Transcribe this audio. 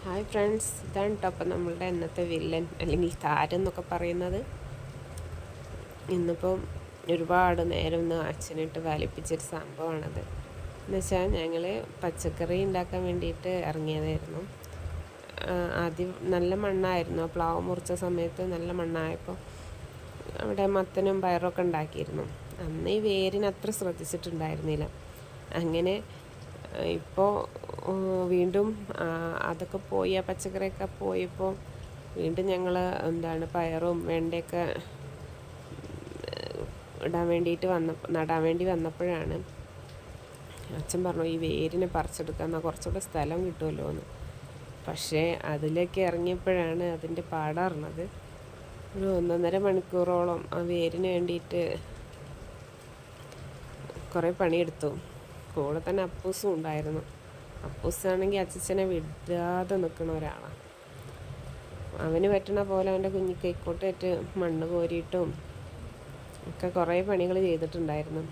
Hi friends, ഇതാണ് കേട്ടോ അപ്പം നമ്മളുടെ ഇന്നത്തെ വില്ലൻ അല്ലെങ്കിൽ താരം എന്നൊക്കെ പറയുന്നത്. ഇന്നിപ്പം ഒരുപാട് നേരം ഒന്ന് അച്ഛനിട്ട് വലിപ്പിച്ചൊരു സംഭവമാണത്. എന്നുവെച്ചാൽ ഞങ്ങൾ പച്ചക്കറി ഉണ്ടാക്കാൻ വേണ്ടിയിട്ട് ഇറങ്ങിയതായിരുന്നു. ആദ്യം നല്ല മണ്ണായിരുന്നു. പ്ലാവ് മുറിച്ച സമയത്ത് നല്ല മണ്ണായപ്പോൾ അവിടെ മത്തനും പയറൊക്കെ ഉണ്ടാക്കിയിരുന്നു. അന്ന് ഈ വേരിന് അത്ര ശ്രദ്ധിച്ചിട്ടുണ്ടായിരുന്നില്ല. അങ്ങനെ ഇപ്പോൾ വീണ്ടും അതൊക്കെ പോയി, ആ പച്ചക്കറിയൊക്കെ പോയപ്പോൾ വീണ്ടും ഞങ്ങൾ പയറും വെണ്ടയൊക്കെ നടാൻ വേണ്ടി വന്നപ്പോഴാണ് അച്ഛൻ പറഞ്ഞു ഈ വേരിനെ പറിച്ചെടുക്കാൻ എന്നാൽ കുറച്ചുകൂടെ സ്ഥലം കിട്ടുമല്ലോ എന്ന്. പക്ഷേ അതിലേക്ക് ഇറങ്ങിയപ്പോഴാണ് അതിൻ്റെ പാടറിഞ്ഞത്. ഒരു 1.5 മണിക്കൂറോളം ആ വേരിന് വേണ്ടിയിട്ട് കുറേ പണിയെടുത്തു. കൂടെ തന്നെ അപ്പൂസും ഉണ്ടായിരുന്നു. അപ്പൂസാണെങ്കിൽ അച്ഛനെ വിടാതെ നിൽക്കുന്ന ഒരാളാണ്. അവന് പറ്റണ പോലെ അവൻ്റെ കുഞ്ഞി കൈക്കോട്ടേറ്റ് മണ്ണ് കോരിയിട്ടും ഒക്കെ കുറേ പണികൾ ചെയ്തിട്ടുണ്ടായിരുന്നു.